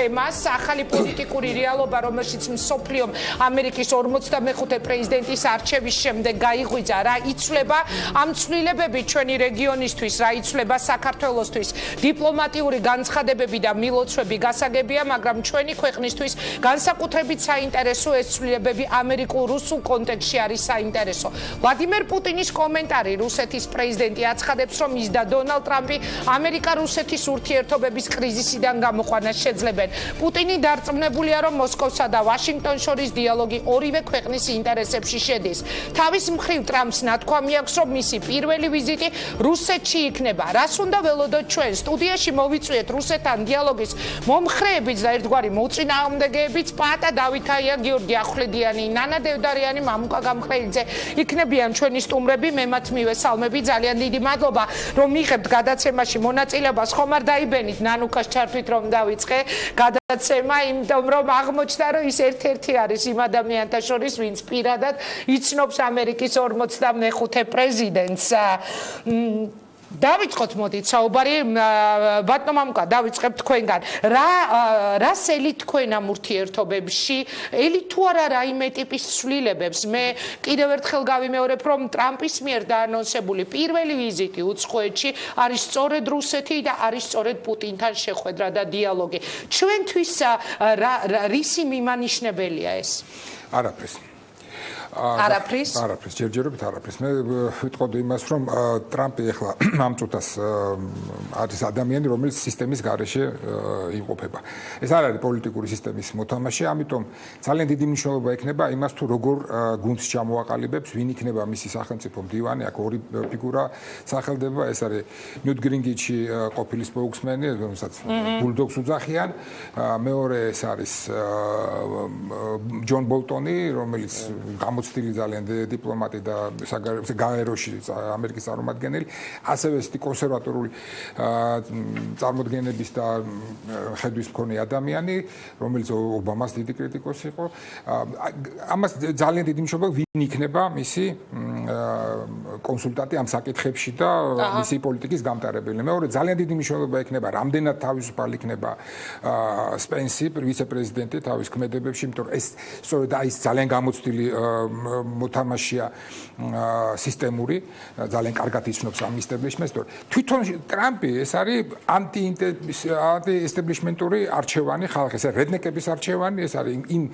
ცემას, ახალი პოლიტიკური რეალობა, რომელშიც მსოფლიომ ამერიკის 45 პრეზიდენტის არჩევის შემდეგ გაიღვიძა, რა იცვლება ამ ცვლილებები ჩვენი რეგიონისთვის, რა იცვლება საქართველოსთვის. დიპლომატიური განცხადებები და მილოცვები გასაგებია, მაგრამ ჩვენი ქვეყნისთვის განსაკუთრებით საინტერესო ეს ცვლილებები ამერიკულ-რუსულ კონტექსტში არის საინტერესო. ვლადიმერ პუტინის კომენტარი, რუსეთის პრეზიდენტი აცხადებს, რომ ის და დონალდ ტრამპი ამერიკა-რუსეთის ურთიერთობების კრიზისიდან გამოყვანას შეძლებენ. პუტინი დარწმუნებულია, რომ მოსკოვსა და ვაშინგტონს შორის დიალოგი ორივე ქვეყნის ინტერესებში შედის. თავის მხრივ ტრამპს ნათქვამი აქვს, რომ მისი პირველი ვიზიტი რუსეთში იქნება. რას უნდა ველოდოთ ჩვენ? სტუდიაში მოვიწვიეთ რუსეთთან დიალოგის მომხრეებიც და ერთგვარი მოწინააღმდეგეებიც, პაატა დავითაია, გიორგი ახვლედიანი, ნანა დევდარიანი, მამუკა გამხრელიძე იქნებიან ჩვენი სტუმრები. მე მათ მივესალმები, ძალიან დიდი მადლობა, რომ მიიღებთ გადაცემაში მონაწილეობას. ხომ არ დაიბენით ნანუკას ჩართვით, რომ დავიწყე გადაცემა, იმიტომ რომ აღმოჩნდა, რომ ის ერთ-ერთი არის იმ ადამიანთა შორის, ვინც პირადად იცნობს ამერიკის 45 პრეზიდენტს. დავიწყოთ, მოდით საუბარი, ბატონო მამუკა, დავიწყებთ თქვენგან. რა სელით თქვენ ამ ურთიერთობებში? ელი თუ არა რაიმე ტიპის ცვლილებებს? მე კიდევ ერთხელ გავიმეორებ, რომ ტრამპის მიერ დაანონსებული პირველი ვიზიტი უცხოეთში არის სწორედ რუსეთი და არის სწორედ პუტინთან შეხვედრა და დიალოგი. ჩვენთვის რისი მიმანიშნებელია ეს? არაფრის. არაფრის? არაფრის, ჯერჯერობით არაფრის. მე ვიტყოდი იმას, რომ ტრამპი ახლა ამ წუთას არის ადამიანი, რომელიც სისტემის გარეშე იმყოფება. ეს არ არის პოლიტიკური სისტემის მოთამაშე, ამიტომ ძალიან დიდი მნიშვნელობა ექნება იმას, თუ როგორ გუნდს ჩამოაყალიბებს, ვინ იქნება მისი სახელმწიფო მდივანი. აქ ორი ფიგურა სახელდება, ეს არის ნიუტ გინგრიჩი, ყოფილი სპოუქსმენი, რომელსაც ბულდოგს უძახიან. მეორე ეს არის ჯონ ბოლტონი, რომელიც გამოცდილი ძალიან დიპლომატი და გაეროში ამერიკის წარმომადგენელი, ასევე ესეთი კონსერვატორული წარმოდგენების და ხედვის მქონე ადამიანი, რომელიც ობამას დიდი კრიტიკოსი იყო. ამას ძალიან დიდი მნიშვნელობა ვინ იქნება მისი კონსულტანტი ამ საკითხებში და მისი პოლიტიკის გამტარებელი. მეორე ძალიან დიდი მნიშვნელობა ექნება, რამდენად თავისუფალი იქნება სპენსი, ვიცე-პრეზიდენტი თავის ქმედებებში, იმიტომ რომ ეს სწორედ ის ძალიან გამოცდილი მოთამაშია სისტემური, ძალიან კარგად იცნობს ამ ისტებლიშმენტს, თვითონ ტრამპი ეს არის ანტი-ესტებლიშმენტური არჩევანი ხალხის, ეს რედნეკების არჩევანი, ეს არის იმ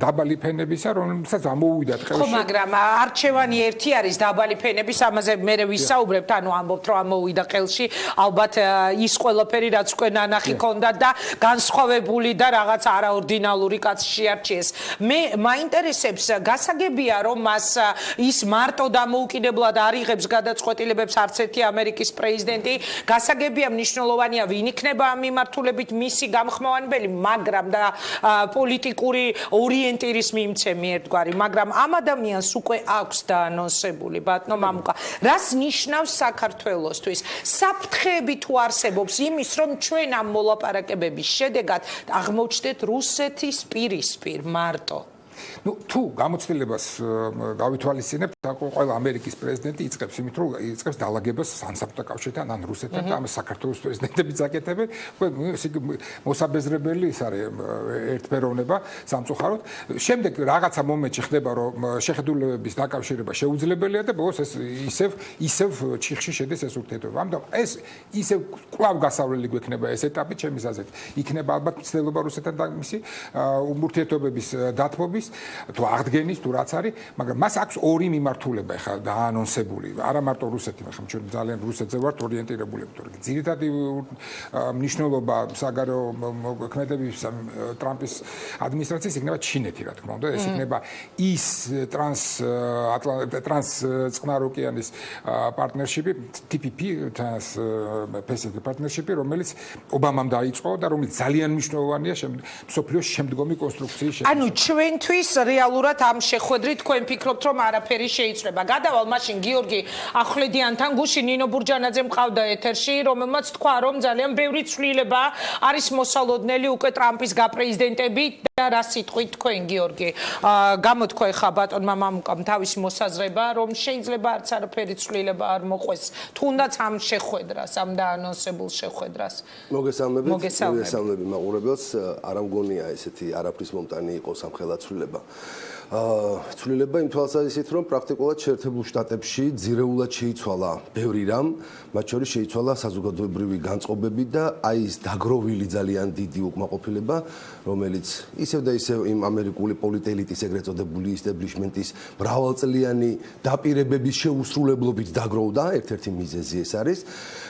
დაბალი ფენებისა, რომელსაც ამოუვიდათ ხელში. ხო, მაგრამ არჩევანი ერთი არის დაბალი ფენების, ამაზე მე ვისაუბრებთ, ანუ ამბობთ, რომ ამოუვიდა ხელში, ალბათ ის ყველაფერი, რაც უკვე ნანახი ქონდათ და განსხვავებული და რაღაც არაორდინალური კაცი შეარჩიეს. მე მაინტერესებს გასაგებია, რომ მას ის მარტო დამოუკიდებლად არ იღებს გადაწყვეტილებებს არც ერთი ამერიკის პრეზიდენტი. გასაგებია, მნიშვნელოვანია ვინ იქნება ამ მიმართულებით მისი გამხმოვანებელი, მაგრამ და პოლიტიკური ორიენტირის მიმცემი ერთგვარი, მაგრამ ამ ადამიანს უკვე აქვს დაანონსებული, ბატონო მამუკა. რას ნიშნავს საქართველოსთვის? საფრთხეები თუ არსებობს იმის, რომ ჩვენ ამ მოლაპარაკებების შედეგად აღმოჩნდეთ რუსეთის პირისპირ მარტო? თუ გამოცდილებას გავითვალისწინებთ, ყველა ამერიკის პრეზიდენტი იწყებს იმით, რომ იწყებს დალაგებას სამსახურთა კავშირთან, ან რუსეთთან და ამ საქართველოს პრეზიდენტებიც აკეთებენ. მოსაბეზრებელი ის არის ერთფეროვნება სამწუხაროდ. შემდეგ რაღაცა მომენტში ხდება, რომ შეხედულებების დაკავშირება შეუძლებელია და ბოლოს ეს ისევ ჩიხში შედის ეს ურთიერთობა. ამიტომ ეს ისევ კვლავ გასავლელი გვექნება ეს ეტაპი ჩემის აზრით. იქნება ალბათ მცდელობა რუსეთთან და მისი ურთიერთობების დათმობის, თუ აღდგენის, თუ რაც არის, მაგრამ მას აქვს ორი მიმართულება ხა დაანონსებული. არა მარტო რუსეთი, მაგრამ ჩვენ ძალიან რუსეთზე ვართ ორიენტირებული, თორემ ძირითადი მნიშვნელობა საგარეო ქმედების ტრამპის ადმინისტრაციის იქნება ჩინეთი, რა თქმა უნდა, ეს იქნება ის ტრანსწყნარ ოკეანის პარტნერშიპი, TPP, Trans-Pacific Partnership, რომელიც ობამამ დაიწყო და რომელიც ძალიან მნიშვნელოვანია მსოფლიოს შემდგომი კონსტრუქციის შექმნაში. ანუ ჩვენთვის რეალურად ამ შეხვედრით თქვენ ფიქრობთ, რომ არაფერი შეიცვლება. გადავალ მაშინ გიორგი ახვლედიანთან, გუში ნინო ბურჯანაძე მყავდა ეთერში, რომელმაც თქვა, რომ ძალიან ბევრი ცვლილება არის მოსალოდნელი უკვე ტრამპის გაპრეზიდენტებით. რა სიტყვით თქვენ გიორგი გამოთქვა ხა ბატონმა მამუკამ თავისი მოსაზრება რომ შეიძლება არც არაფერი ცვლილება არ მოყვეს თუნდაც ამ შეხვედრას ამ დაანონსებულ შეხვედრას მოგესალმები მაყურებელს არ ამგონია ესეთი არაფრის მომტანი იყოს ამ ხელაცვლილება ცვლილება იმ თვალსაზრისით რომ პრაქტიკულად შეერთებულ შტატებში ძირეულად შეიცვალა ბევრი რამ მათ შორის შეიცვალა საზოგადოებრივი განწყობები და აი ეს დაგროვილი ძალიან დიდი უკმაყოფილება რომელიც ისევ და ისევ იმ ამერიკული პოლიტელიტის ეგრეთ წოდებული ისტაბლიშმენტის მრავალწლიანი დაპირებების შეუსრულებლობით დაგროვდა ერთ-ერთი მიზეზი ეს არის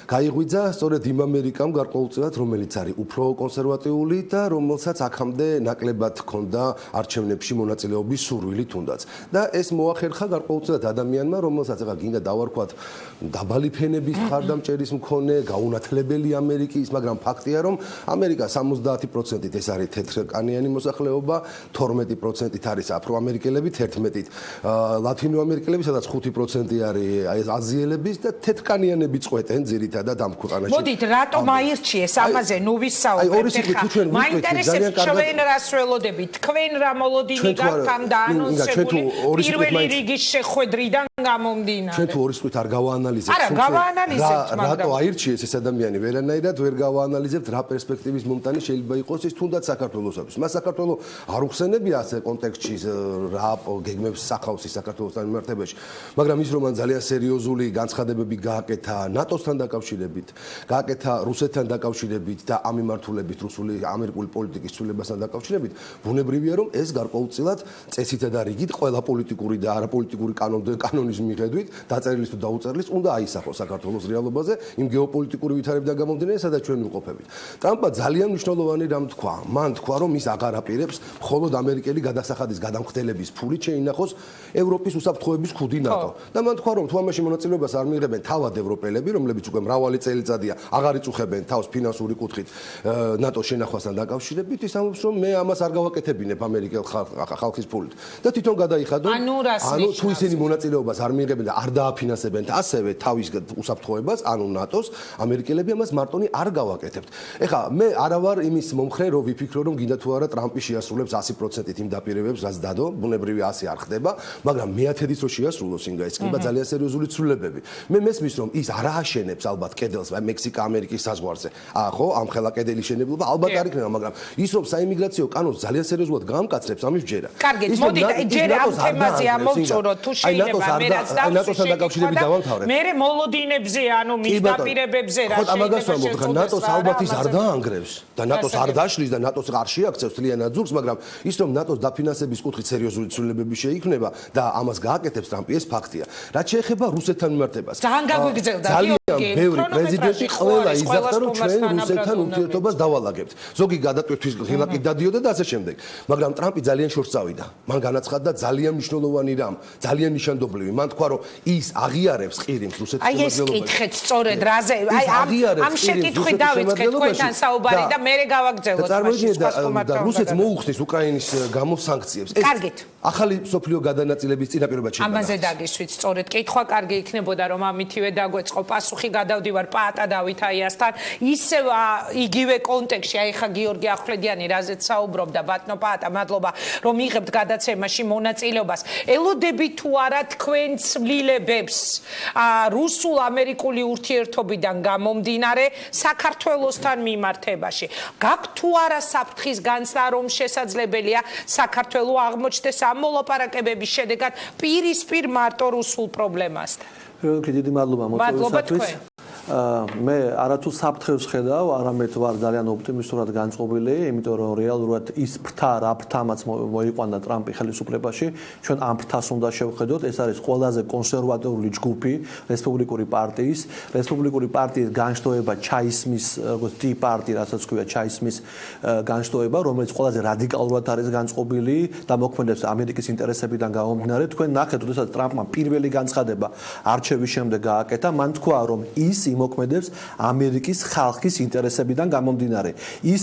გაიღვიძა სწორედ იმ ამერიკამ გარკვეულწილად რომელიც არის უფრო კონსერვატიული და რომელსაც აქამდე ნაკლებად ჰქონდა არჩევნებში მონაწილეობის სურვილი თუნდაც და ეს მოახერხა გარკვეულწილად ადამიანმა რომელსაც ახლა გინდა დავარქვათ დაბალი ფენების მხარდამჭერის მქონე გაუნათლებელი ამერიკის მაგრამ ფაქტია რომ ამერიკა 70%-ით ეს არის თეთრკანიანი მოსახლეობა 12%-ით არის აფროამერიკელები 11-ით ლათინოამერიკელები სადაც 5% არის აზიელების და თეთრკანიანები წყვეტენ ძირითადად ამ ქვეყანაში მოდით რატომ აირჩიეს ამაზე ნუ ვისაუბრებთ ხა მაინტერესებს ჩვენ რას ველოდებით თქვენ რა მოლოდინი გაქვთ ამ დაანონსებული პირველი რიგის შეხვედრიდან გამომდინარე ჩვენ თუ ორი სიტყვით არ გავაანალიზებთ რატო აირჩიეს ეს ადამიანი ვერანაირად ვერ გავაანალიზებთ რა პერსპექტივის მომტანი შეიძლება იყოს ის თუნდაც საქართველოსთვის მას საქართველოს არ უხსენებია ასე კონტექსტში რა გეგმებს სახავს საქართველოსთან მიმართებაში მაგრამ ის რომ მან ძალიან სერიოზული განცხადებები გააკეთა ნატოსთან დაკავშირებით გააკეთა რუსეთთან დაკავშირებით და ამ მიმართულებით რუსული ამერიკული პოლიტიკის ცვლილებასთან დაკავშირებით ბუნებრივია რომ ეს გარკვეულწილად წესითა და რიგით ყველა პოლიტიკური და არაპოლიტიკური კანონის მიხედვით დაწერილის თუ დაუწერლის უნდა აისახოს საქართველოს რეალობაზე იმ გეოპოლიტიკური ვითარებიდან გამომდინარე სადაც ჩვენ ვიმყოფებით ტრამპმა ძალიან მნიშვნელოვანი რამ თქვა მან თქვა რომ ის აღარ აპირებს მხოლოდ ამერიკელი გადასახადის გადამხდელების ფულით შეინახოს ევროპის უსაფრთხოების ქუდი ნატო და მან თქვა რომ თუ ამაში მონაწილეობას არ მიიღებენ თავად ევროპელები რომლებიც უკვე მრავალი წელიწადია აღარ იწუხებენ თავს ფინანსური კუთხით ნატოს შენახვასთან დაკავშირებით ის ამბობს რომ მე ამას არ გავაკეთებინებ ამერიკელ ხალხის ფულით და თვითონ გადაიხადო ანუ თუ ისინი მონაწილეობას არ მიიღებენ და არ დააფინანსებენ ასევე თავის უსაფრთხოებას ანუ ნატოს ამერიკელები ამას მარტონი არ გავაკეთებთ ეხლა მე არა ვარ იმის მომხრე რომ ვიფიქრო რომ გინდა თუ არა ტრამპი შეასრულებს 100%-ით იმ დაპირებებს რაც დადო ბუნებრივი 100 არ ხდება მაგრამ მეათედიც რო შეასრულოს ინგა ეს ხდება ძალიან სერიოზული ცვლილებები მე მესმის რომ ის არ ააშენებს ალბათ კედელს მექსიკა-ამერიკის საზღვარზე ხო ამ ხელა კედელი შენებლობა ალბათ არ იქნება მაგრამ ის რომ საიმიგრაციო კანონს ძალიან სერიოზულად გამკაცრებს ამის ჯერა კარგით მოდით ჯერ ამ თემაზე ამოვწუროთ თუ შეიძლება მე რაც ნატოსთან დაკავშირებით დავამთავრებ მე მოლოდინებზე ანუ მის დაპირებებზე რა შეიძლება ნატოს ალბათ ის არ დაანგრევს და ნატოს არ დაშლის და ნატოს არ შეაქცევს ძალიანად ზურგს მაგრამ ის რომ ნატოს დაფინანსების კუთხით სერიოზული ცვლილებები შეიქმნება და ამას გააკეთებს ტრამპი ეს ფაქტია რაც შეეხება რუსეთთან მიმართებას ძალიან გაგვიგზელდა ძალიან ბევრი პრეზიდენტი ყველა იზახდა რომ ჩვენ რუსეთთან ურთიერთობას დავალაგებთ ზოგი გადატვირთვის ღილაკი დადიოდა და ასე შემდეგ მაგრამ ტრამპი ძალიან შორს წავიდა მან განაცხადა ძალიან მნიშვნელოვანი რამ ძალიან ნიშანდობლივი მან თქვა რომ ის აღიარებს ყირიმს რუსეთის აი ეს კითხეთ სწორედ რაზე აი ამ შეკითხვით დავიწყეთ თქვენთან საუბარი და მე გავაგზავნოთ და რუსეთს მოუხდის უკრაინის გამო სანქციებს კარგით ახალი სოფლიო გადანაწილების წინაპირობა შეიძლება ამაზე დაგისვით სწორედ კითხვა კარგი იქნებოდა რომ ამითივე დაგვეწყო პასუხი გადავდივარ პაატა დავითაიასთან ისევ იგივე კონტექსტში აი ხა გიორგი ახვლედიანი რაზეც საუბრობდა ბატონო პაატა მადლობა რომ იღებთ გადაცემაში მონაწილეობას ელოდები თუ არა თქვენ ცვლილებებს რუსულ-ამერიკული ურთიერთობიდან გამომდინარე საქართველოსთან მიმართებაში გაქვთ თუ არა საფრთხის განცდა რომ შესაძლებელია საქართველო აღმოჩნდეს ამ მოლაპარაკებების შედეგად პირისპირ მარტო რუსულ პრობლემასთან დიდი მადლობა მოწვევისათვის მე არათუ საფრთხეს ხედავ, არამედ ვარ ძალიან ოპტიმისტურად განწყობილი, იმიტომ რომ რეალურად ის ფრთა რა ფრთამაც მოიყვანა ტრამპი ხელისუფლებაში, ჩვენ ამ ფრთას უნდა შევხედოთ, ეს არის ყველაზე კონსერვატიული ჯგუფი რესპუბლიკური პარტიის განშტოება ჩაისმის, როგორც tea party, რასაც ქვია ჩაისმის განშტოება, რომელიც ყველაზე რადიკალურად არის განწყობილი და მოქმედებს ამერიკის ინტერესებიდან გამომდინარე. თქვენ ნახეთ, როდესაც ტრამპმა პირველი განცხადება არჩევის შემდეგ გააკეთა, მან თქვა, რომ ის იმოქმედებს ამერიკის ხალხის ინტერესებიდან გამომდინარე. ის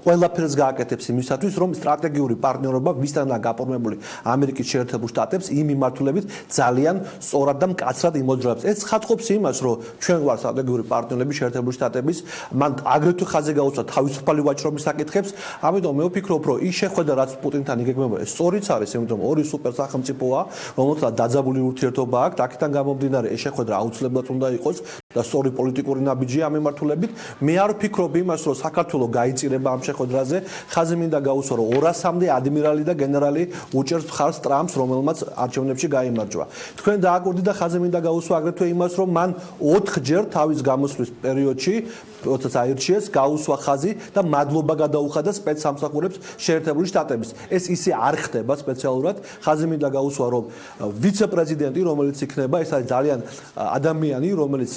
ყველაფერს გააკეთებს იმისათვის, რომ სტრატეგიული პარტნიორობა მისთანაა გაფორმებული ამერიკის შეერთებულ შტატებს იმ მიმართულებით ძალიან სწორად და მკაცრად იმოძრავებს. ეს ხატყოფს იმას, რომ ჩვენ ვართ სტრატეგიული პარტნიორები შეერთებულ შტატების, მან აგრეთვე ხაზზე გაუწვა თავისუფალი ვაჭრობის საკითხებს, ამიტომ მე ვფიქრობ, რომ ის შეხვედრა რაც პუტინთან იგეგმება, ეს სწორიც არის, იმიტომ რომ ორი სუპერ სახელმწიფოა, რომელთაც დაძაბული ურთიერთობა აქვს, აქედან გამომდინარე ეს შეხვედრა აუცილებლად უნდა იყოს და სწორი პოლიტიკური ნაბიჯია ამ მიმართულებით. მე არ ვფიქრობ იმას, რომ საქართველოს გაიწირება ამ შეხვედრაზე, ხაზი მინდა გაუსვა, რომ 200-მდე ადმირალი და გენერალი უჭერს მხარს ტრამპს, რომელმაც არჩევნებში გაიმარჯვა. თქვენ დააკვირდით და ხაზი მინდა გაუსვა აგრეთვე იმას, რომ მან 4-ჯერ თავის გამოსვლის პერიოდში, როდესაც აირჩიეს, გაუსვა ხაზი და მადლობა გადაუხადა სპეცსამსახურებს შეერთებული შტატების. ეს ისე არ ხდება სპეციალურად. ხაზი მინდა გაუსვა, რომ ვიცე-პრეზიდენტი, რომელიც იქნება, ეს არის ძალიან ადამიანი, რომელიც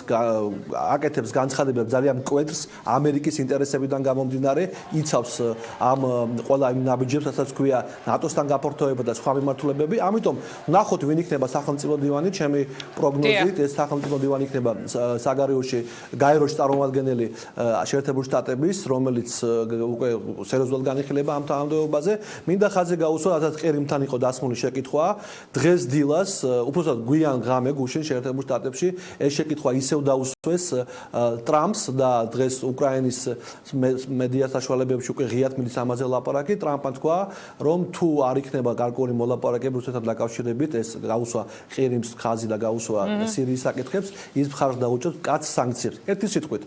აკეთებს განცხადებებს ძალიან მკვეთრს ამერიკის ინტერესებიდან გამომდინარე, იცავს ამ ყველა იმ ნაბიჯებს, რასაც ქვია ნატოსთან გაფართოება და სხვა მიმართულებები. ამიტომ ნახოთ, ვინ იქნება სახელმწიფო დივანი, ჩემი პროგნოზით, ეს სახელმწიფო დივანი იქნება საგარეოში გაეროში წარმომადგენელი შეერთებული შტატების, რომელიც უკვე სერიოზულად განიხილება ამ თანამდებობაზე. მინდა ხაზზე გაუსვა, რასაც ყირიმთან იყო დასმული შეკითხვა, დღეს დილას, უბრალოდ გვიან ღამე გუშინ შეერთებულ შტატებში ეს შეკითხვა ისევ დაუსვეს ტრამპს და დღეს უკრაინის მედია საშუალებებში უკვე ღიად მიდის ამაზე ლაპარაკი. ტრამპმა თქვა, რომ თუ არ იქნება გარკვეული მოლაპარაკება რუსეთთან დაკავშირებით, ეს გაუსვა ყირიმს ხაზი და გაუსვა სირიის საკითხებს, ის მხარს დაუჭერს მკაცრ სანქციებს. ერთი სიტყვით,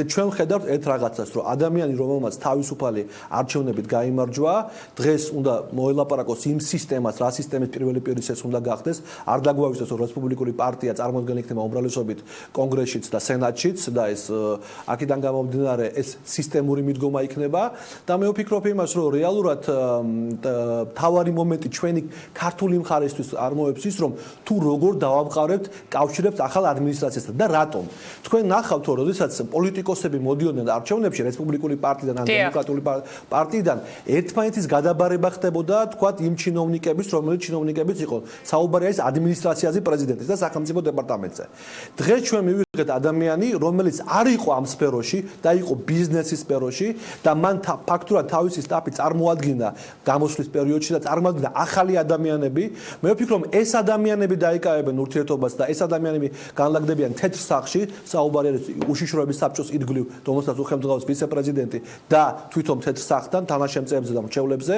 ჩვენ ვხედავთ ერთ რაღაცას, რომ ადამიანი, რომელმაც თავისუფალი არჩევნებით გაიმარჯვა, დღეს უნდა მოელაპარაკოს იმ სისტემას, რა სისტემის პირველი პირისეს უნდა გახდეს, არ დაგვაუშვეს, რომ რესპუბლიკური პარტია წარმოადგენილი იქნება უმრავლესობით კონგრესშიც და სენატშიც და ეს აქედან გამომდინარე ეს სისტემური მიდგომა იქნება და მე ვფიქრობ იმას, რომ რეალურად თავარი მომენტი ჩვენი ქართული მხარესთვის არ მოექვს ის, რომ თუ როგორ დავამყარებთ კავშირებს ახალ ადმინისტრაციასთან და რატომ. თქვენ ნახავთ, რომ როდესაც პოლიტიკოსები მოდიოდნენ არჩევნებში რესპუბლიკური პარტიიდან ან დემოკრატიული პარტიიდან, ერთმანეთის გადაბარება ხდებოდა, თქვათ, იმ ჩინოვნიკების, რომელიც ჩინოვნიკებიც იყო. საუბარი არის ადმინისტრაციაზე, პრეზიდენტის და სახელმწიფო დეპარტამენტზე. დღეს ჩვენ მივიღეთ ადამიანი, რომელიც არ იყო ამ სფეროში და იყო ბიზნესის სფეროში და მან ფაქტურად თავისი სტაფი წარმოადგენდა გამოსვლის პერიოდში და წარმოადგენდა ახალი ადამიანები. მე ვფიქრობ, ეს ადამიანები დაიკავებენ ურთიერთობას და ეს ადამიანები განლაგდებიან თეთრ სახლში, საუბარი არის უშიშროების საბჭოს ირგვლივ, რომელსაც უხელმძღვანელობს ვიცე-პრეზიდენტი და თვითონ თეთრ სახლთან თანაშემწეებზე და მრჩევლებზე.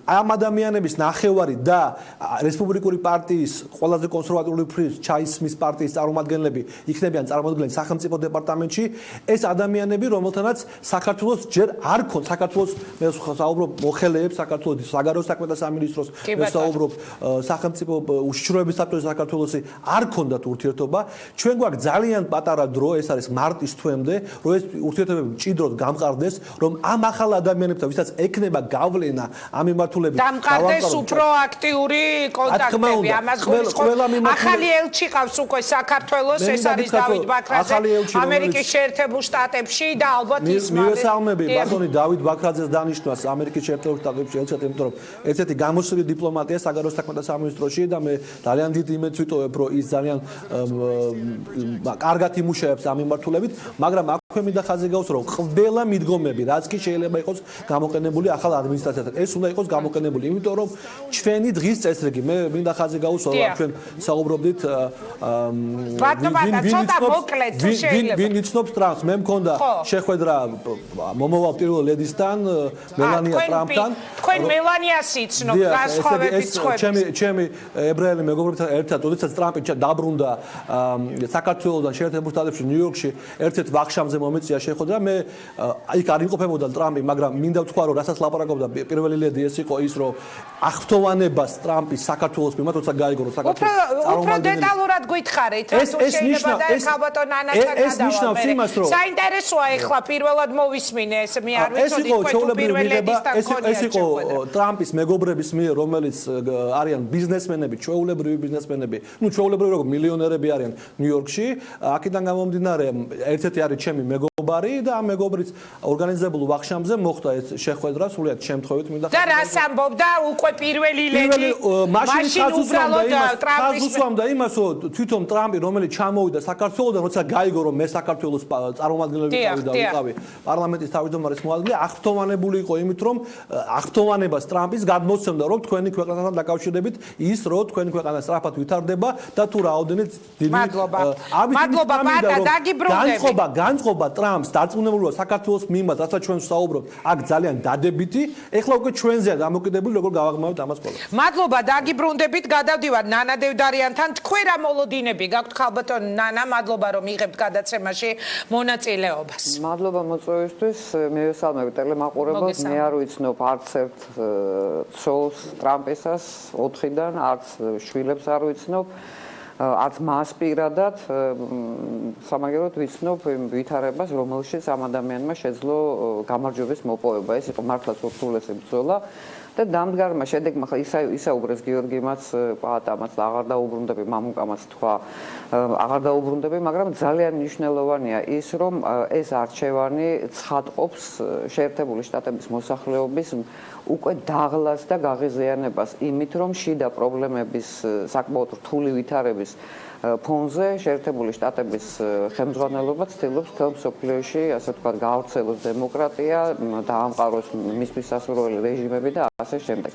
ამ ადამიანების ნახევარი და რესპუბლიკური პარტიის ყველაზე კონსერვატიული ფრიზ ჩაისმის პარტიის წარმომადგენლები იქნებიან წარმოადგენლები სახელმწიფო დეპარტამენტში. ეს ადამიანები, რომელთანაც საქართველოს ჯერ არ ქონდა, საქართველოს მე საუბრობ მოხელეებს, საქართველოს საგარეო საქმეთა სამინისტროს, მე საუბრობ სახელმწიფო უშიშროების საბჭოს საქართველოსი არ ქონდათ ურთიერთობა. ჩვენ გვაქვს ძალიან პატარა დრო, ეს არის მარტის თვემდე, რომ ეს ურთიერთობები მჭიდროდ გამყარდეს, რომ ამ ახალ ადამიანებთან, ვისაც ექნება გავლენა ამ მიმართულებით, დამყარდეს უფრო აქტიური კონტაქტები. ამას ყველა ახალი ელჩი ყავს უკვე საქართველოს, ეს არის დავით ბაქრაძე, ამერიკის შეერთებულ შტატებში და ალბათ ის მივესალმები ბატონი დავით ბაქრაძეს დანიშნვას ამერიკის შეერთებულ შტატებში ელჩად, იმიტომ რომ ერთ-ერთი გამოსული დიპლომატია საგარეო საქმეთა სამინისტროში და მე ძალიან დიდ იმედს ვიტოვებ, რომ ის ძალიან კარგად იმუშავებს ამ მიმართულებით, მაგრამ აქვე მინდა ხაზი გაუსვა, რომ ყველა მიდგომები, რაც კი შეიძლება იყოს გამოყენებული ახალ ადმინისტრაციასთან, ეს უნდა იყოს გამოყენებული, იმიტომ რომ ჩვენი დღის წესრიგი, მე მინდა ხაზი გაუსვა, რომ ჩვენ საუბრობდით ვინ იცნობს ტრამპს, მე მქონდა შეხვედრა მომავალ პირველ ლედისთან, მელანია ტრამპთან. თქვენ მელანიას იცნობთ, განსხვავებით სხვების. ჩემი ებრაელი მეგობრებთან ერთად, როდესაც ტრამპი დაბრუნდა საქართველოსთან შეერთებულ შტატებში, ნიუ-იორკში, ერთ-ერთ ვახშამზე მომეწია შეხვედრა, მე იქ არ იმყოფებოდა ტრამპი, მაგრამ მინდა ვთქვა, რომ რასაც ლაპარაკობდა პირველი ლედი, ეს იყო ის, რომ აღფრთოვანებას ტრამპის საქართველოს მიმართ, როცა გაიგო, რომ საქართველოს წარმომადგენელი უფრო დეტალურად გითხარით, რა თუ შეიძლება და ეს ალბათ ანასთან გადავალ. საინტერესოა ეხლა პირველად მოვისმინე ეს, მე არ ვიცოდი თქვენ პირველ ლედისთან ქონიათ. ეს იყო ტრამპის მეგობრების მიერ, რომელიც არიან ბიზნესმენები, ჩვეულებრივი ბიზნესმენები, ჩვეულებრივი როგორ მილიონერები არიან ნიუ-იორკში. აქედან გამომდინარე, ერთ-ერთი არის ჩემი მეგობარი და ამ მეგობრის ორგანიზებულ ვახშამზე მოხდა ეს შეხვედრა სულიად შემთხვევით მინდა და რას ამბობდა უკვე პირველი ლედი მაშინ უბრალოდ იმას რომ თვითონ ტრამპი რომელიც ჩამოვიდა საქართველოსდან როცა გაიგო რომ მე საქართველოს წარმომადგენლები ვიყავი პარლამენტის თავმჯდომარის მოადგილე აღფრთოვანებული იყო იმით რომ აღფრთოვანებას ტრამპის გადმოსცემდა რომ თქვენი ქვეყნასთან დაკავშირებით ის რომ თქვენი ქვეყანა სწრაფად ვითარდება და თუ რაოდენიც დიდი მადლობა პატა დაგიბრუნდები განწყობა ტრამპს დარწმუნებულობა საქართველოს მიმართ რასაც ჩვენ ვსაუბრობთ აქ ძალიან დადებითი ეხლა უკვე ჩვენზეა დამოკიდებული როგორ გავაღმავებთ ამას ყველას მადლობა დაგიბრუნდებით გადავდივარ ნანა დევდარიანთან თქვენ რა მოლოდინები გაქვთ ხალბატონ ნანა მადლობა რომ იღებთ გადაცემაში მონაწილეობას მადლობა მოწვევისთვის მივესალმები ტელემაყურებელს მე არ ვიცნობ არც ერთ ცოლს ტრამპისას 4-დან არც შვილებს არ ვიცნობ არც მას პირადად სამაგეროდ ვიცნობ იმ ვითარებას რომელშიც ამ ადამიანმა შეძლო გამარჯვების მოპოვება ეს იყო მართლაც ურთულესი ბრძოლა და დამდგარმა შედეგმა ისაუბრეს გიორგიმაც პაატამაც აღარ დაუბრუნდები მამუკამაც თქვა აღარ დაუბრუნდები მაგრამ ძალიან მნიშვნელოვანია ის რომ ეს არჩევანი ცხადყოფს შეერთებული შტატების მოსახლეობის უკვე დაღლას და გაღიზიანებას იმით რომ შიდა პრობლემების საკმაოდ რთული ვითარების ფონზე შეერთებული შტატების ხელმძღვანელობა ცდილობს მთელ მსოფლიოში ასე ვთქვათ გავრცელოს დემოკრატია დაამყაროს მისთვის სასურველი რეჟიმები და ასე შემდეგ.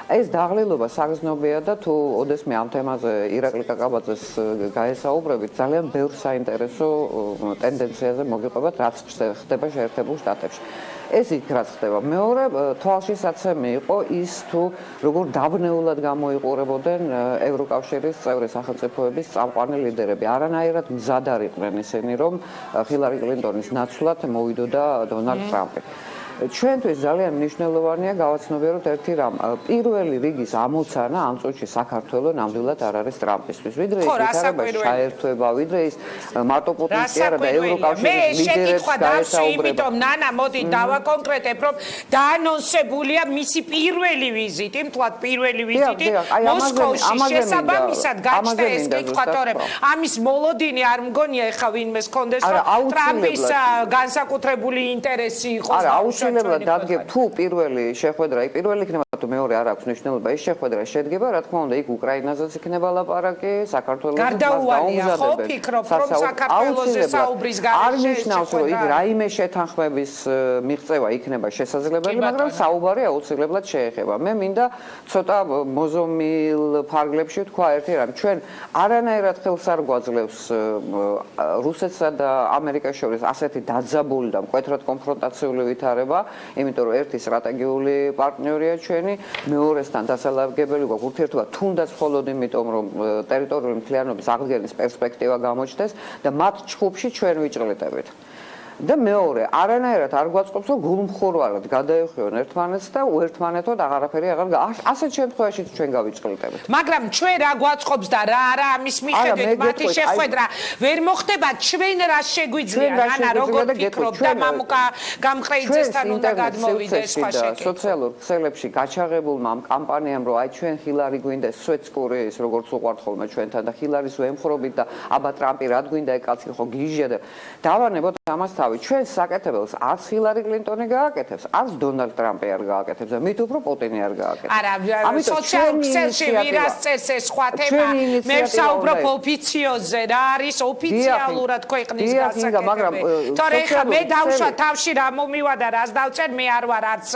ეს დაღლილობა საგრძნობია და თუ ოდესმე ამ თემაზე ირაკლი კაკაბაძეს გაესაუბრებით ძალიან ბევრ საინტერესო ტენდენციაზე მოგიყვებათ რაც ხდება შეერთებულ შტატებში. ეს იქ რაც ხდება. მეორე თვალშისაცემი იყო ის თუ როგორ დაბნეულად გამოიყურებოდნენ ევროკავშირის წევრი სახელმწიფოების წამყვანი ლიდერები. არანაირად მზად არ იყვნენ ისინი რომ ჰილარი კლინტონის ნაცვლად მოვიდოდა დონალდ ტრამპი. ჩვენთვის ძალიან მნიშვნელოვანია გავაცნობიეროთ ერთი რამ. პირველი რიგის ამოცანა ამ წუთში საქართველოს ნამდვილად არ არის ტრამპისთვის. ვიდრე ის ვითარება ჩაერთვება, ვიდრე ის მარტო პუტინს კი არა და ევროკავშირის ლიდერებს გაესაუბრება. იმიტომ ნანა მოდი დავაკონკრეტებ რომ დაანონსებულია მისი პირველი ვიზიტი, მთლად პირველი ვიზიტი მოსკოვში. შესაბამისად გაჩნდა ეს კითხვატორები. ამის მოლოდინი არ მგონია ეხა ვინმეს კონდეს რომ ტრამპის განსაკუთრებული ინტერესი იყოს. აუცილებლად დადგება თუ პირველი შეხვედრა პირველი იქნება თუ მეორე არ აქვს მნიშვნელობა ის შეხვედრა შედგება რა თქმა უნდა იქ უკრაინაზეც იქნება ლაპარაკი საქართველოს გარდაუვალია ხო ფიქრობ რომ საქართველოსზე საუბრის გარეშე არ ნიშნავს რომ იქ რაიმე შეთანხმების მიღწევა იქნება შესაძლებელი მაგრამ საუბარი აუცილებლად შეეხება მე მინდა ცოტა მოზომილ ფარგლებში თქვა ერთი რამ ჩვენ არანაირად ხელს არ გვაძლევს რუსეთსა და ამერიკას შორის ასეთი დაძაბული და მკვეთრად კონფრონტაციული ვითარება იმიტომ რომ ერთი სტრატეგიული პარტნიორია ჩვენი მეორესთან დასალაგებელი გვაქვს ურთიერთობა თუნდაც მხოლოდ იმიტომ რომ ტერიტორიული მთლიანობის აღდგენის პერსპექტივა გამოჩნდეს და მათ ჩხუბში ჩვენ ვიჭრილიტებით და მეორე არანაირად არ გვაწყობს რომ გულმხურვალად გადაეხიონ ერთმანეთს და უერთმანეთოდ აღარაფერი აღარ ასეთ შემთხვევაში ჩვენ გავიჭრილიტებით მაგრამ ჩვენ რა გვაწყობს და რა არა ამის მიხედვით მათი შეხვედრა ვერ მოხდება ჩვენ რა შეგვიძლია რანა როგორ ფიქრობ და მამუკა გამყრეიძესთან უნდა გადმოვიდეს სხვა შეკითხვა სოციალურ ქსელებში გაჩაღებულმა ამ კამპანიამ რომ აი ჩვენ ჰილარი გვინდა სვეცკური ის როგორც უყვართ ხოლმე ჩვენთან და ჰილარის ვემხრობით და აბა ტრამპი რა გვინდა ეგ კაცი ხო გიჟია და დავანებოთ ამას ჩვენ საკეთებელს არც ჰილარი კლინტონი გააკეთებს, არც დონალდ ტრამპი არ გააკეთებს და მით უფრო პუტინი არ გააკეთებს. არა, სოციალურ ქსელში ვირას წერს ეს სხვა თემა. მე ვსაუბრობ ოფიციოზზე, რა არის ოფიციალურად ქვეყნის გასაკეთებელი. თორე ხა მე დავშვა თავში რა მომივადა, რას დავწერ, მე არ ვარ არც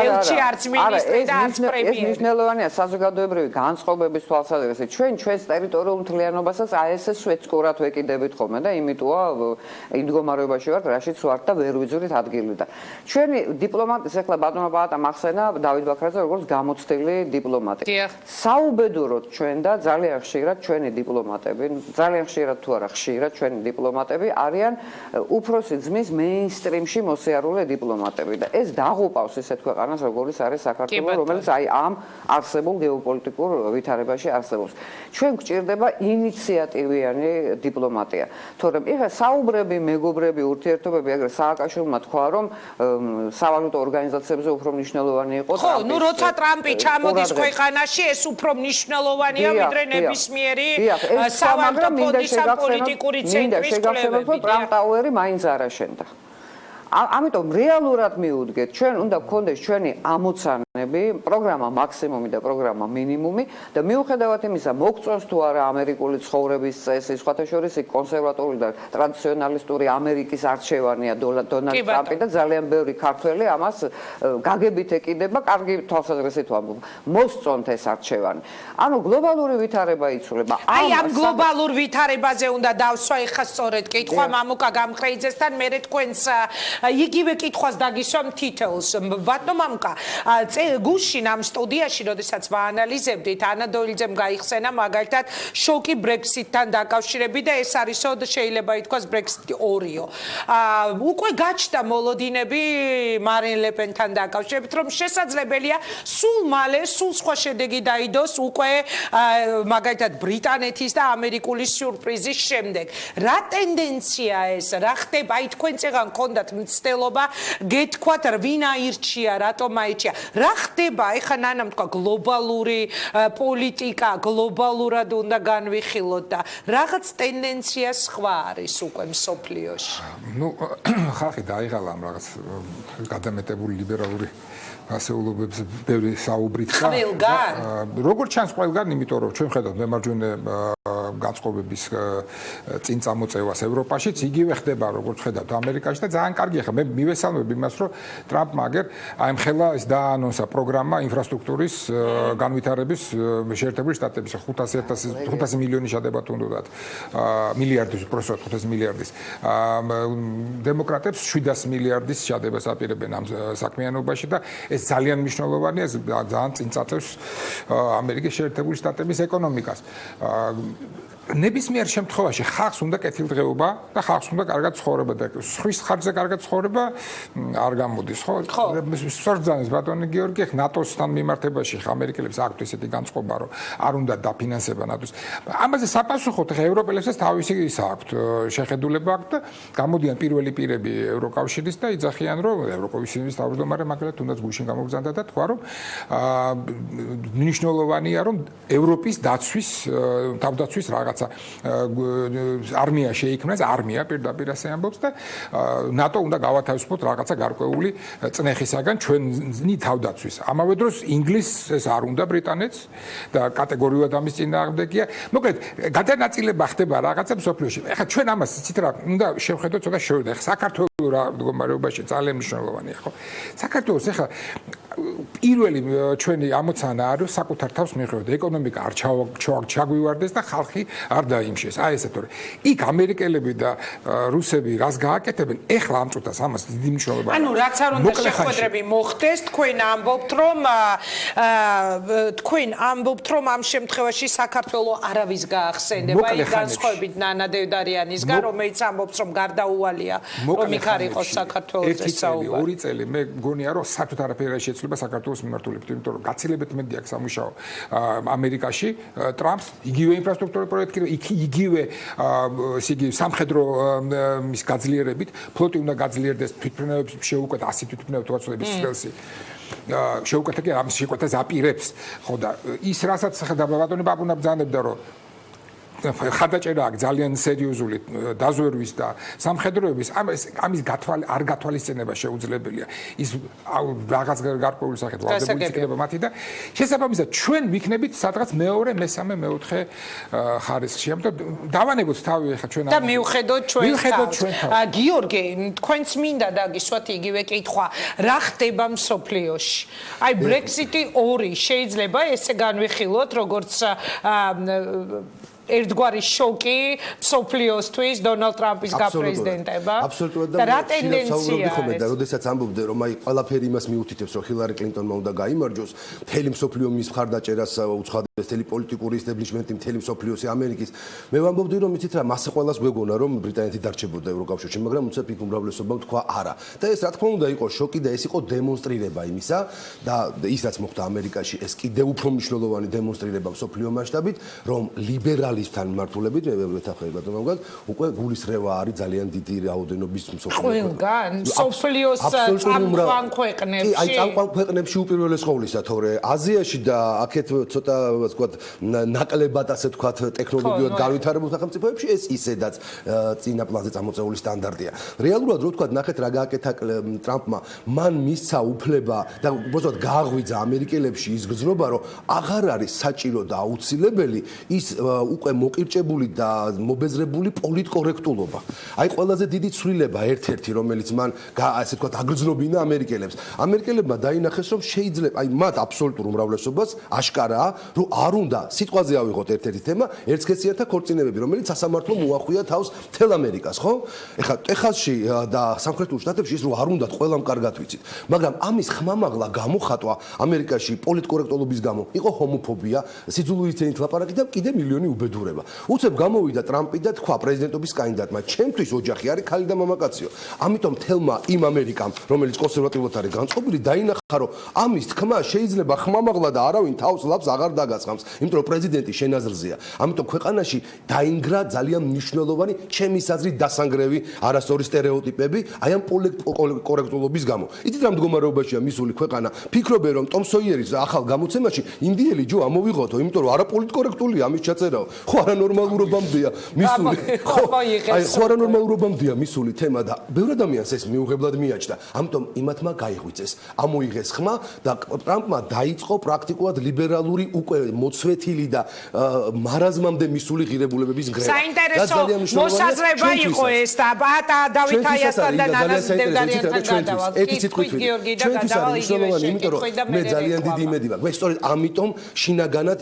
ელჩი, არც მინისტრი და არც პრემიერი. ეს მნიშვნელოვანია საზოგადოებრივი განწყობების თვალსაზრისით. ჩვენ ჩვენს ტერიტორიულ მთლიანობასაც აი ესე სვეცკურად ვეკიდებით ხოლმე და იმიტოა იმ მდგომარეობაში ვართ რაშიც ვართ და ვერ ვიძვრით ადგილი და ჩვენი დიპლომატის ახლა ბატონმა პაატამ ახსენა დავით ბაქრაძე როგორც გამოცდილი დიპლომატი. საუბედუროდ ჩვენ და ძალიან ხშირად ჩვენი დიპლომატები, ძალიან ხშირად თუ არა ხშირად ჩვენი დიპლომატები არიან უფროსი ძმის მეინსტრიმში მოსიარულე დიპლომატები და ეს დაღუპავს ისეთ ქვეყანას როგორც არის საქართველო, რომელიც აი ამ არსებულ გეოპოლიტიკურ ვითარებაში არსებობს. ჩვენ გვჭირდება ინიციატივიანი დიპლომატია. თორემ ეხლა საუბრები, მეგობრები, ურთიერთობები ურთიერთობები, ეგრე სააკაშვილმა თქვა, რომ სავალუტო ორგანიზაციებზე უფრო მნიშვნელოვანი იყო ხო, ნუ როცა ტრამპი ჩამოდის ქვეყანაში, ეს უფრო მნიშვნელოვანია, ვიდრე ნებისმიერი სავალუტო ფონდის ან პოლიტიკური ცენტრის კვლევები. ტრამპ ტაუერი მაინც არ აშენდა. ამიტომ რეალურად მიუდგეთ, ჩვენ უნდა გქონდეს ჩვენი ამოცანები, პროგრამა მაქსიმუმი და პროგრამა მინიმუმი და მიუხედავად იმისა, მოგწონს თუ არა ამერიკული ცხოვრების წესი, სხვათა შორის კონსერვატორული და ტრადიციონალისტური ამერიკის არჩევანია დონალდ ტრამპი და ძალიან ბევრი ქართველი ამას გაგებით ეკიდება, კარგი თვალსაზრისით ვამბობ. მოსწონთ ეს არჩევანი. ანუ გლობალური ვითარება იცვლება. აი ამ გლობალურ ვითარებაზე უნდა დავსვა ეხა სწორედ კითხვა მამუკა გამხრეიძესთან, მე თქვენს იგივე კითხვას დაგისვამ თითოეულს. ბატონო მამუკა, გუშინ ამ სტუდიაში, როდესაც ვაანალიზებდით, ანა დოილძემ გაიხსენა მაგალითად შოკი ბრექსიტთან დაკავშირებით და ეს არისო შეიძლება ითქვას ბრექსიტი 2-ო. უკვე გაჩნდა მოლოდინები მარინ ლეპენთან დაკავშირებით, რომ შესაძლებელია სულ მალე, სულ სხვა შედეგი დაიდოს უკვე მაგალითად ბრიტანეთის და ამერიკული სიურპრიზის შემდეგ. რა ტენდენცია ეს? რა ხდება? აი თქვენ წეგან გქონდათ მცდელობა გეთქვათ ვინ აირჩია, რატომ აირჩია. რა ხდება? ეხლა ნანამ თქვა გლობალური პოლიტიკა, გლობალურად უნდა განვიხილოთ და რაღაც ტენდენცია სხვა არის უკვე მსოფლიოში. ნუ ხალხი დაიღალა ამ რაღაც გადამეტებული ლიბერალური ასეულობებს ბევრი საუბრით და როგორც ჩანს ყველგან, იმიტომ რომ ჩვენ ხედავთ მემარჯვენე განწყობების წინ წამოწევას ევროპაშიც იგივე ხდება როგორც ხედავთ ამერიკაში და ძალიან კარგია ხა მე მივესალმებ იმას რომ ტრამპმა აგერ აემხელა ეს დაანონსა პროგრამა ინფრასტრუქტურის განვითარების შეერთებული შტატების 500 მილიონი შედებათ უნდათ მილიარდის უბრალოდ 500 მილიარდის დემოკრატებს 700 მილიარდის შედებას აპირებენ ამ საქმიანობაში და ეს ძალიან მნიშვნელოვანია ძალიან წინ წაწევს ამერიკის შეერთებული შტატების ეკონომიკას ნებისმიერ შემთხვევაში ხალხს უნდა კეთილდღეობა და ხალხს უნდა კარგად ცხოვრება და სხვის ხარჯზე კარგად ცხოვრება არ გამოდის ხო? სწორძანეს ბატონი გიორგი ნატოსთან მიმართებაში ამერიკელებს აქვთ ესეთი განწყობა რომ არ უნდა დაფინანსება ნატოს. ამაზე საპასუხოდ ევროპელებსაც თავისი ის აქვთ შეხედულება აქვთ და გამოდიან პირველი პირები ევროკავშირის და იძახიან რომ ევროკავშირის თავმჯდომარე მაგალითად თუნდაც გუშინ გამოგზავნდა და თქვა რომ მნიშვნელოვანია რომ ევროპის დაცვის თავდაცვის რაღაც არმია შეიქმნას არმია პირდაპირ ასე ამბობს და ნატო უნდა გავათავისუფლოთ რაღაცა გარკვეული წნეხისაგან ჩვენი თავდაცვის. ამავე დროს ინგლისს ეს არ უნდა ბრიტანეთს და კატეგორიულად ამის წინააღმდეგია. მოკლედ გადანაწილება ხდება რაღაცა მსოფლიოში. ეხლა ჩვენ ამას იცით რა უნდა შევხედოთ ცოტა შევიდე. ეხლა საქართველოს რა მდგომარეობაში ძალიან მნიშვნელოვანია ხო? საქართველოს ეხლა პირველი ჩვენი ამოცანა არის საკუთარ თავს მიხვდეთ ეკონომიკა არ ჩაგვივარდეს და ხალხი არ დაიმშეს. აი ესეთ თორე იქ ამერიკელები და რუსები რას გააკეთებენ? ეხლა ამ წუთას ამას დიდი მნიშვნელობა აქვს. ანუ რაც არ უნდა შეხვედრები მოხდეს, თქვენ ამბობთ რომ ამ შემთხვევაში საქართველოს არავის გაახსენდება იქ განსხვავებით ნანა დევდარიანისგან, რომელიც ამბობს რომ გარდაუვალია რომ იქ არ იყოს საქართველოს საუბარი. 2 წელი მე მგონია რომ საერთოდ არაფერი არ შეცვლება საქართველოს მიმართულებით, იმიტომ რომ გაცილებით მეტი აქვს სამუშაო ამერიკაში ტრამპს იგივე ინფრასტრუქტურული პროექტი, იგივე ისიგი სამხედრო მის გაძლიერებით, ფლოტი უნდა გაძლიერდეს, თვითმფრინავებს შეუკვეთ 100 თვითმფრინავი თვალსაჩინო სტრელსი. შეუკვეთა კი ამის შეკვეთას აპირებს, ხო და ის რასაც ბატონი ბაბუნა ბრძანებდა რომ ხადაჭერა აქვს ძალიან სერიოზული დაზვერვის და სამხედროების ამის არ გათვალისწინება შეუძლებელია ის რაღაც გარკვეული სახით ვალდებული იქნება მათი და შესაბამისად ჩვენ ვიქნებით სადღაც მეორე, მესამე, მეოთხე ხარისხში. ამიტომ დავანებოთ თავი ახლა ჩვენ და მივხედოთ ჩვენ გიორგი თქვენც მინდა დაგისვათ იგივე კითხვა რა ხდება მსოფლიოში? აი ბრექსიტი 2 შეიძლება ესე განვიხილოთ როგორც ერთგვარი შოკი მსოფლიოსთვის დონალდ ტრამპის გაპრეზიდენტება. აბსოლუტურად და რა ტენდენცია ხომ და როდესაც ამბობდნენ რომ აი ყველაფერი იმას მიუთითებს რომ ჰილარი კლინტონმა უნდა გაიმარჯვოს, მთელი მსოფლიო მის მხარდაჭერას უცხადებს, მთელი პოლიტიკური ისტაბლიშმენტი, მთელი მსოფლიოსი ამერიკის. მე ვამბობდი რომ იცით რა, მასე ყველას გვეგონა რომ ბრიტანეთი დარჩებოდა ევროკავშირში, მაგრამ უცებ იქ უმრავლესობამ თქვა არა. და ეს რა თქმა უნდა იყო შოკი და ეს იყო დემონსტრირება იმისა და ის რაც მოხდა ამერიკაში, ეს კიდევ უფრო მნიშვნელოვანი დემონსტრირება მსოფლიო მასშტაბით, რომ ლიბერალი ნაციონალისტთან მიმართულებით მეთახმები ბატონო მოგად უკვე გულისრევა არის ძალიან დიდი რაოდენობის ყველგან სოფლიოს წამყვან ქვეყნებში კი აი წამყვან ქვეყნებში უპირველეს ყოვლისა თორე აზიაში და აქეთ ცოტა ვთქვათ ნაკლებად ასე ვთქვათ ტექნოლოგიურად განვითარებულ სახელმწიფოებში ეს ისედაც წინა პლანზე წამოწეული სტანდარტია რეალურად რო ვთქვათ ნახეთ რა გააკეთა ტრამპმა მან მისცა უფლება და უბრალოდ გააღვიძა ამერიკელებში ის გზნობა რომ აღარ არის საჭირო და აუცილებელი ის უკვე მოკირჭებული და მობეზრებული პოლიტკორექტულობა აი ყველაზე დიდი ცვლილება ერთ-ერთი რომელიც მან ასე ვთქვათ აგრძნობინა ამერიკელებმა დაინახეს რომ შეიძლება აი მათ აბსოლუტურ უმრავლესობას აშკარაა რომ არ უნდა სიტყვაზე ავიღოთ ერთ-ერთი თემა ერთსქესიანთა ქორწინებები რომელიც სასამართლო მოახვია თავს მთელ ამერიკას ხო ეხლა ტეხასში და სამხრეთულ შტატებში ის რომ არ უნდათ ყველამ კარგად ვიცით მაგრამ ამის ხმამაღლა გამოხატვა ამერიკაში პოლიტკორექტულობის გამო იყო ჰომოფობია სიძულვილით ლაპარაკი და კიდე მილიონი უბედურება უცებ გამოვიდა ტრამპი და თქვა პრეზიდენტობის კანდიდატმა ჩემთვის ოჯახი არის khali და მამაკაციო ამიტომ თელმა იმ ამერიკამ რომელიც კონსერვატიულად არის განწყობილი დაინახა რომ ამის თქმა შეიძლება ხმამაღლა და არავინ თავს ლაპს აღარ დაგასხამს იმიტომ რომ პრეზიდენტი შენაზრზეა ამიტომ ქვეყანაში დაინგრა ძალიან მნიშვნელოვანი ჩემის აზრით დასანგრევი არასწორი სტერეოტიპები აი ამ პოლიტკორექტულობის გამო იცით რა მდგომარეობაშია მისული ქვეყანა ფიქრობენ რომ ტომ სოიერის ახალ გამოცემაში ინდიელი ჯო ამოვიღოთო იმიტომ რომ არა პოლიტკორექტულია ამის ჩაწერაო ხო არა ნორმალურობამდეა მისული ხო აი ხო არა ნორმალურობამდეა მისული თემა და ბევრ ადამიანს ეს მიუღებლად მიაჩნდა ამიტომ იმათმა გაიღვიძეს ამოიღეს ხმა და ტრამპმა დაიწყო პრაქტიკულად ლიბერალური უკვე მოცვეთილი და მარაზმამდე მისული ღირებულებების გრევა საინტერესო მოსაზრება იყო ეს და დავით აიასთან და ნანას დევდარიანთან გადავალ ერთი სიტყვით გიორგი და გადავალ იგივე შეკითხვით და მე ძალიან დიდი იმედი მაქვს მე სწორედ ამიტომ შინაგანად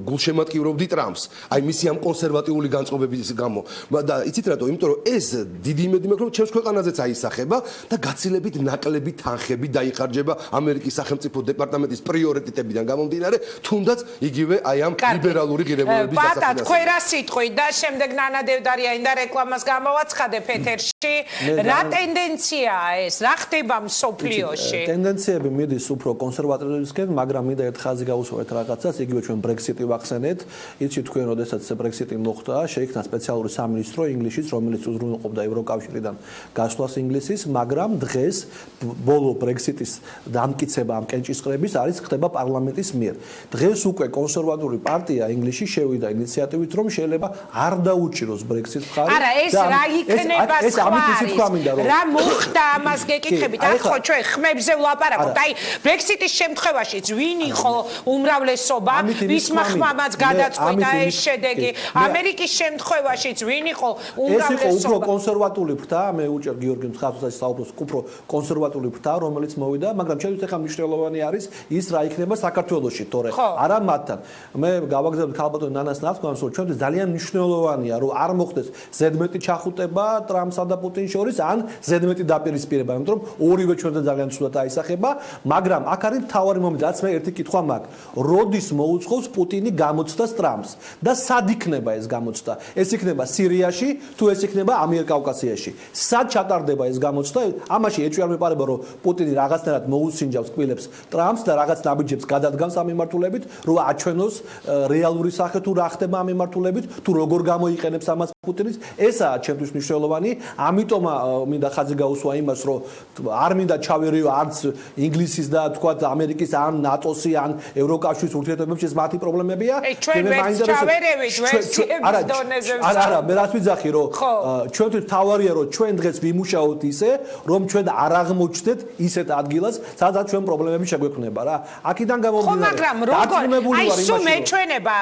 გულშემატკივრობდი ტრამპს აი მისი ამ კონსერვატიული განწყობების გამო და იცით რატო იმიტომ რომ ეს დიდი იმედი მაქვს რომ ჩემს ქვეყანაზეც აისახება და გაცილებით ნაკლები თანხები დაიხარჯება ამერიკის სახელმწიფო დეპარტამენტის პრიორიტეტებიდან გამომდინარე თუნდაც იგივე აი ამ ლიბერალური ღირებულებების დასახელება თქვენ რა სიტყვით და შემდეგ ნანა დევდარიანი და რეკლამას გამოვაცხადებ ეთერში რა ტენდენციაა ეს რა ხდება მსოფლიოში ტენდენციები მიდის უფრო კონსერვატიულისკენ მაგრამ მინდა ერთ ხაზი გაუსვათ რაღაცას იგივე ჩვენ ბრექსიტი ვახსენეთ იცით თქვენ როდესაც ბრექსიტი მოხდა შეიქმნა სპეციალური სამინისტრო ინგლისის რომელიც უზრუნველყოფდა ევროკავშირიდან გასვლას ინგლისის მაგრამ დღეს ბოლო ბრექსიტის დამტკიცება ამ კენჭისყრების არის ხდება პარლამენტის მიერ დღეს უკვე კონსერვატული პარტია ინგლისში შევიდა ინიციატივით რომ შეიძლება არ დაუჭიროს ბრექსიტს ხარი არა ეს რა იქნება ეს ამით ისე თქვა მინდა რომ რა მოხდა ამას გეკითხებით ახლა ჩვენ ხმებზე ვლაპარაკობთ აი ბრექსიტის შემთხვევაშიც ვინ იყო უმრავლესობა ვისმა ხმამაც გადაწყვიტა ეს შედეგი ამერიკის შემთხვევაშიც ვინ იყო უმრავლესობა ეს იყო უფრო კონსერვატული ფრთა მე უჭერ გიორგიმ ხათუსაც საუბრობს უფრო კონსერვატული ფრთა რომელიც მოვიდა მაგრამ შეიძლება ახლა მნიშვნელოვანი არის ის რა იქნება საქართველოში თორე არა მათთან მე გავაგზავნე ქალბატონ ნანას ნათქვამს რომ ჩვენთვის ძალიან მნიშვნელოვანია რომ არ მოხდეს ზედმეტი ჩახუტება ტრამპსა და პუტინის შორის ან ზედმეტი დაპირისპირება იმიტომ რომ ორივე ჩვენთან ძალიან ცუდად აისახება მაგრამ აქ არის მთავარი მომენტი რაც მე ერთი კითხვა მაქვს როდის მოუწყობს პუტინი გამოცდას ტრამპს და სად იქნება ეს გამოცდა ეს იქნება სირიაში თუ ეს იქნება ამიერკავკასიაში სად ჩატარდება ეს გამოცდა ამაში ეჭვი არ მეპარება რომ პუტინი რაღაცნაირად მოუსინჯავს კბილებს ტრამპს და რაღაც ნაბიჯებს გადადგამს ამ მიმართულებით რომ აჩვენოს რეალური სახე თუ რა ხდება ამ მიმართულებით თუ როგორ გამოიყენებს ამას პუტინის ესაა ჩემთვის მნიშვნელოვანი ამიტომ მინდა ხაზი გაუსვა იმას რომ არ მინდა ჩავერიო არც ინგლისის და თქვათ ამერიკის ან ნატოსი ან ევროკავშირის ურთიერთობებში ეს მათი პრობლემებია ჩვენ ვერც ჩავერევით ვერსიების დონეზე არა მე რაც ვიძახი რომ ჩვენთვის თავარია რომ ჩვენ დღეს ვიმუშაოთ ისე რომ ჩვენ არ აღმოჩნდეთ ისეთ ადგილას სადაც ჩვენ პრობლემები შეგვექმნება რა აქედან გამომდინარე მაგრამ როგორ აი სულ მეჩვენება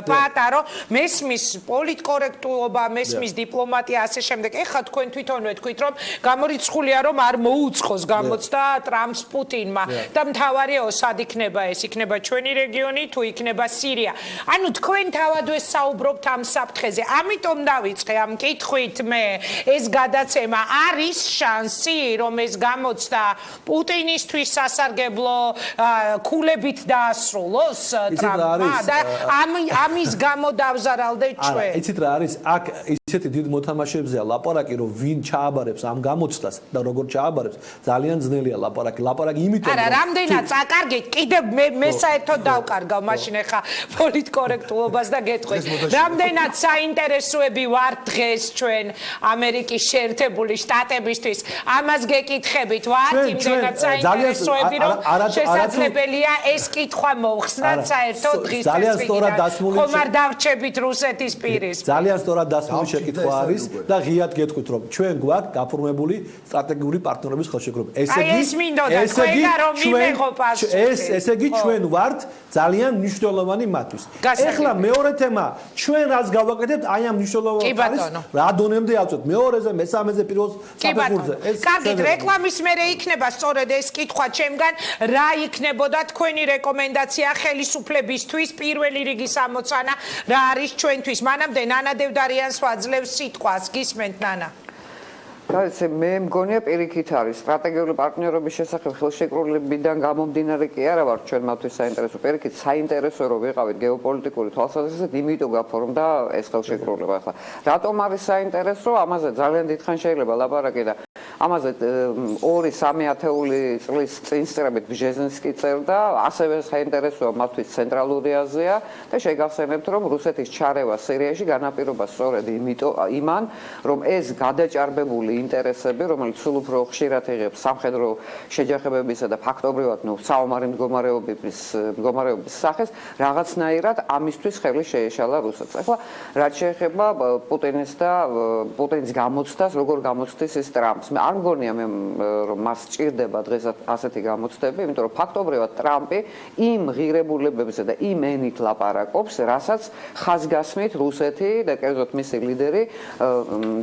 პატარო მესმის პოლიტკორექტულობა მესმის დიპლომატია ასე შემდეგ ეხლა თქვენ თვითონვე თქვით რომ გამორიცხულია რომ არ მოუწყოს გამოცდა ტრამპს პუტინმა და მთავარია სად იქნება ეს იქნება ჩვენი რეგიონი თუ იქნება სირია ანუ თქვენ თავადვე საუბრობთ ამ საფრთხეზე ამიტომ დავიწყე ამ კითხვით მე ეს გადაცემა არის შანსი რომ ეს გამოცდა პუტინისთვის სასარგებლო ქულებით დაასრულოს ტრამპმა და ამის გამო დავზარალდეთ ჩვენ იცით რა არის აქ ისეთი დიდ მოთამაშეებზეა ლაპარაკი, რომ ვინ ჩააბარებს ამ გამოცდას და როგორ ჩააბარებს, ძალიან ძნელია ლაპარაკი. ლაპარაკი იმიტომ არა, რამდენად წაკარგეთ, კიდევ მე საერთოდ დავკარგავ მაშინ ახლა პოლიტკორექტულობას და გეტყვით. რამდენად საინტერესოები ვართ დღეს ჩვენ ამერიკის შეერთებული შტატებისთვის, ამას გეკითხებით, ვართ იმდენად საინტერესოები, რომ შესაძლებელია ეს კითხვა მოხსნათ საერთოდ დღის წესრიგიდან. ხომ არ დავრჩებით რუსეთის პირის. ძალიან სწორად დასმული შეკითხვა არის და ღიად გეტყვით, რომ ჩვენ გვაქვს გაფორმებული სტრატეგიული პარტნიორების ხელშეკრულება. ესე იგი ჩვენ ვართ ძალიან მნიშვნელოვანი მათთვის. ეხლა მეორე თემა, ჩვენ რაც გავაკეთებთ, აი ამ მნიშვნელოვან არის რა დონემდე ავწევთ მეორეზე, მესამეზე, პირველ საფეხურზე. კარგით, რეკლამის მერე იქნება სწორედ ეს კითხვა ჩემგან, რა იქნებოდა თქვენი რეკომენდაცია ხელისუფლებისთვის პირველი რიგის ამოცანა რა არის ჩვენთვის. მანამდე ნანა დევდარიანს ვაძლევს სიტყვას. გისმენთ ნანა? და მე მგონია პირიქით არის სტრატეგიული პარტნიორობის შესახებ ხელშეკრულებიდან გამომდინარე კი არა ვარ ჩვენ მათთვის საინტერესო პირიქით საინტერესო რომ ვიყავით გეოპოლიტიკური თვალსაზრისით იმიტომ გაფორმდა ეს ხელშეკრულება ახლა რატომ არის საინტერესო ამაზე ძალიან დიდხან შეიძლება ლაპარაკი და ამაზე 2-3 ათეული წლის წინ სწრებით ბჟეზინსკი წერდა ასევე საინტერესოა მათთვის ცენტრალური აზია და შეგახსენებთ რომ რუსეთის ჩარევა სირიაში განაპირობა სწორედ იმან რომ ეს გადაჭარბებული ინტერესები, რომელიც სულ უფრო ხშირად იღებს სამხედრო შეჯახებებისა და ფაქტობრივად საომარი მდგომარეობის სახეს, რაღაცნაირად ამისთვის ხელი შეეშალა რუსეთს. ახლა რაც შეეხება პუტინის და პუტინის გამოცდას, როგორ გამოცდის ის ტრამპს. არ მგონია მე რომ მას სჭირდება დღეს ასეთი გამოცდები, იმიტომ რომ ფაქტობრივად ტრამპი იმ ღირებულებებზე და იმ ენით ლაპარაკობს, რასაც ხაზგასმით რუსეთი და კერძოდ მისი ლიდერი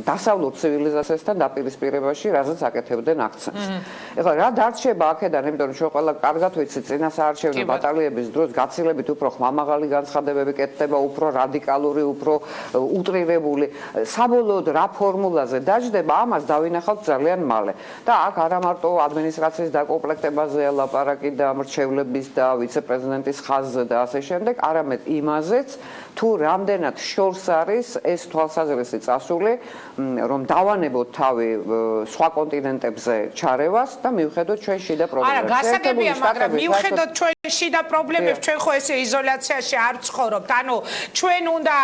დასავლურ ცივილიზაციასთან დაპირისპირებაში, რასაც აკეთებდნენ აქცენტს. ეხლა რა დარჩება აქედან, იმიტომ რომ ჩვენ ყველა კარგად ვიცით წინასაარჩევნო ბატალიების დროს გაცილებით უფრო ხმამაღალი განცხადებები კეთდება, უფრო რადიკალური, უფრო უტრირებული. საბოლოოდ რა ფორმულაზე დაждდება, ამას დავინახავთ ძალიან მალე. და აქ არა მარტო ადმინისტრაციის დაკომპლექტებაზეა ლაპარაკი და მრჩევლების და ვიცე-პრეზიდენტის ხაზზე და ასე შემდეგ, არამედ იმაზეც, თუ რამდენად შორს არის ეს თვალსაზრისი წასული, რომ დავანებოთ თავი სხვა კონტინენტებზე ჩარევას და მივხედოთ ჩვენ შიდა პრობლემებს. არა, გასაგებია, მაგრამ მივხედოთ ჩვენ შიდა პრობლემებს, ჩვენ ხო ესე იზოლაციაში არ ცხოვრობთ. ანუ ჩვენ უნდა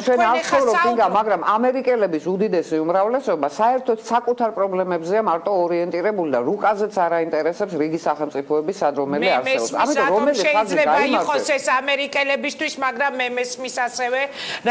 თქვენ ახლა მაგრამ ამერიკელების უდიდესი უმრავლესობა საერთოდ საკუთარ პრობლემებზეა მარტო ორიენტირებული და რუკაზეც არ აინტერესებს რიგი სახელმწიფოების სადრომელი არსებობს. ამიტომ რომელი ხაზი შეიძლება იყოს ეს ამერიკელებისთვის, მაგრამ მე მესმის ასევე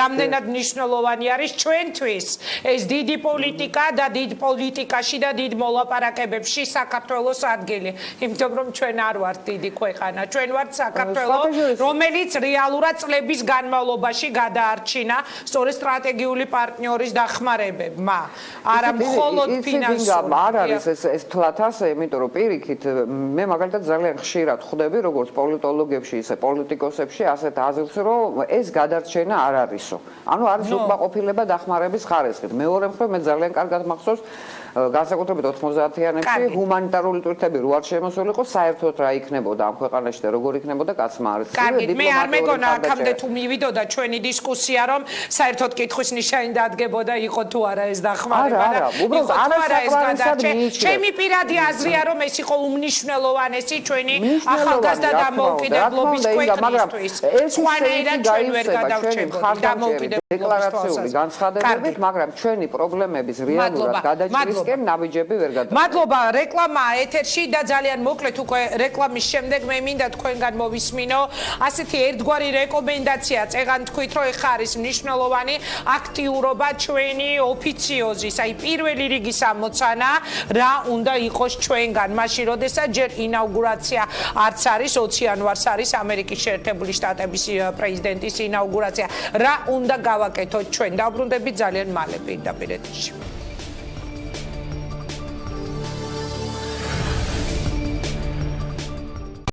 რამდენად მნიშვნელოვანი არის ჩვენთვის ეს დიდი პოლიტიკა და დიდ პოლიტიკაში და დიდ მოლაპარაკებებში საქართველოს ადგილი. იმიტომ რომ ჩვენ არ ვართ დიდი ქვეყანა, ჩვენ ვართ საქართველო, რომელიც რეალურად წლების განმავლობაში გადაარჩინა სწორედ სტრატეგიული პარტნიორის დახმარებებმა. არა მხოლოდ ფინანსურად. არ არის ეს თლათ ასე, იმიტომ რომ პირიქით მე მაგალითად ძალიან ხშირად ხვდები როგორც პოლიტოლოგებში, ისე პოლიტიკოსებში ასეთ აზრს, რომ ეს გადარჩენა არ არისო. ანუ არის უკმაყოფილება დახმარების ხარისხით. მეორე მხრივ მე ძალიან კარგად მახსოვს განსაკუთრებით 90-იანებში ჰუმანიტარული ტვირთები რო არ შემოსულიყო, საერთოდ რა იქნებოდა ამ ქვეყანაში და როგორ იქნებოდა კაცმა არის. კარგი, მე არ მეგონა აქამდე თუ მივიდოდა ჩვენი დისკუსია, რომ საერთოდ კითხვის ნიშანი დადგებოდა იყო თუ არა ეს დახმარება და უბრალოდ ჩემი პირადი აზრია, რომ ეს იყო უმნიშვნელოვანესი ჩვენი ახალგაზრდა დამოუკიდებლობის ქვეყნისთვის. სხვანაირად ჩვენ ვერ გადავრჩებოდი დამოუკიდებლობის დეკლარაციული განცხადებებით, მაგრამ ჩვენი პრობლემების რეალურად გადაჭრისკენ ნაბიჯები ვერ გადაგვიდა. მადლობა, რეკლამა ეთერში და ძალიან მოკლედ უკვე რეკლამის შემდეგ მე მინდა თქვენგან მოვისმინო ასეთი ერთგვარი რეკომენდაცია. წეგან თქვით, რომ ეხა არის მნიშვნელოვანი აქტიურობა ჩვენი ოფიციოზის, აი პირველი რიგის ამოცანა რა უნდა იყოს ჩვენგან, მაშინ როდესაც ჯერ ინაუგურაცია არც არის 20 იანვარს არის ამერიკის შეერთებული შტატების პრეზიდენტის ინაუგურაცია. რა უნდა გავაკეთოთ ჩვენ? დავბრუნდებით ძალიან მალე პირდაპირ ეთერში.